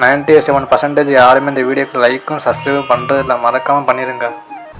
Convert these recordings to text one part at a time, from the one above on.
97% யாருமே இந்த வீடியோக்கு லைக்கும் சப்ஸ்கிரைபும் பண்ணுறதில்ல, மறக்காமல் பண்ணிடுங்க.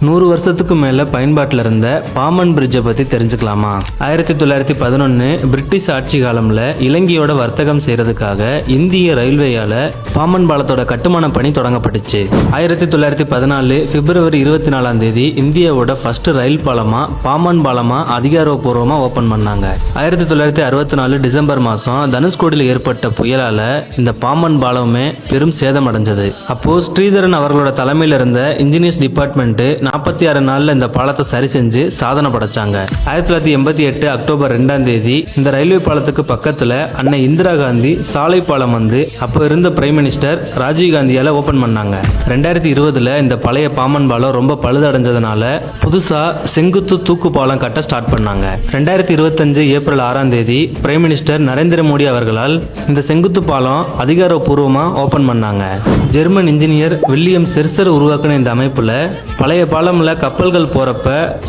100 வருஷத்துக்கு மேலே பயன்பாட்டில் இருந்த பாமன் பிரிட்ஜை பற்றி தெரிஞ்சுக்கலாமா? 1911 பிரிட்டிஷ் ஆட்சி காலத்தில் இலங்கையோட வர்த்தகம் செய்கிறதுக்காக இந்திய ரயில்வேயால் பாமன் பாலத்தோட கட்டுமான பணி தொடங்கப்பட்டுச்சு. 1914 பிப்ரவரி 24 இந்தியாவோட ஃபர்ஸ்ட் ரயில் பாலமாக பாமன் பாலமாக அதிகாரப்பூர்வமாக ஓப்பன் பண்ணாங்க. 1964 டிசம்பர் மாதம் தனுஷ்கோடியில் ஏற்பட்ட புயலால் இந்த பாமன் பாலமே பெரும் சேதம் அடைஞ்சது. அப்போது ஸ்ரீதரன் அவர்களோட தலைமையில் இருந்த இன்ஜினியர்ஸ் டிபார்ட்மெண்ட்டு 46 நாள்ல இந்த பாலத்தை சரி செஞ்சு சாதனை படைச்சாங்க. 1988 அக்டோபர் 2 இந்த ரயில்வே பாலத்துக்கு பக்கத்துல அன்னை இந்திரா காந்தி சாலை பாலம் வந்து அப்போ இருந்த பிரைம் மினிஸ்டர் ராஜீவ் காந்தியால ஓபன் பண்ணாங்க. 2020 இந்த பழைய பாமன் பாலம் ரொம்ப பழுதடைஞ்சதுனால புதுசா செங்குத்து தூக்கு பாலம் கட்ட ஸ்டார்ட் பண்ணாங்க. 2025 April 6 prime minister Narendra Modi அவர்களால் இந்த செங்குத்து பாலம் அதிகாரப்பூர்வமா ஓபன் பண்ணாங்க. ஜெர்மன் இன்ஜினியர் வில்லியம் செர்சர் உருவாக்கின இந்த அமைப்புல பழைய பாலம்ல கப்பல்கள் போறப்ப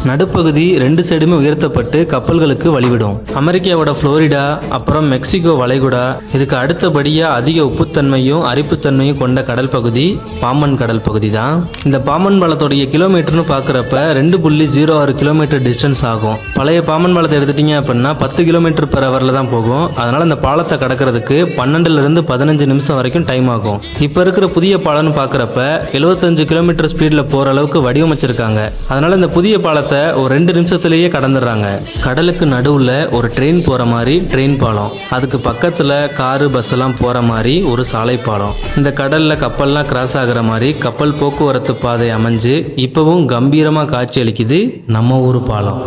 நடுப்பகுதி 2 சைடுமே உயர்த்தப்பட்டு கப்பல்களுக்கு வழிவிடும். அமெரிக்காவோட புளோரிடா அப்புறம் மெக்சிகோ வளைகுடா இதுக்கு அடுத்தபடியா அதிக உப்புத்தன்மையும் அரிப்புத்தன்மையும் கொண்ட கடல் பகுதி பாமன் கடல் பகுதி தான். இந்த பாமன் பாலத்தோடைய கிலோமீட்டர்னு பாக்குறப்ப 2.06 கிலோமீட்டர் டிஸ்டன்ஸ் ஆகும். பழைய பாமன் பாலத்தை எடுத்துட்டீங்க அப்படின்னா 10 கிலோமீட்டர் பெர் ஹவர்ல தான் போகும். அதனால இந்த பாலத்தை கடக்கிறதுக்கு 12 இருந்து 15 நிமிஷம் வரைக்கும் டைம் ஆகும். இப்ப இருக்கிற புதிய பாலம்னு பாக்குறப்ப 75 கிலோமீட்டர் ஸ்பீட்ல போற அளவுக்கு வடிவமைச்சிருக்காங்க. அதனால இந்த புதிய பாலத்தை ஒரு 2 நிமிஷத்திலேயே கடந்துடுறாங்க. கடலுக்கு நடுவுல ஒரு ட்ரெயின் போற மாதிரி ட்ரெயின் பாலம், அதுக்கு பக்கத்துல காரு பஸ் எல்லாம் போற மாதிரி ஒரு சாலை பாலம், இந்த கடல்ல கப்பல்லாம் கிராஸ் ஆகுற மாதிரி கப்பல் போக்குவரத்து பாதை அமைஞ்சு இப்பவும் கம்பீரமா காட்சி அளிக்குது நம்ம ஊரு பாலம்.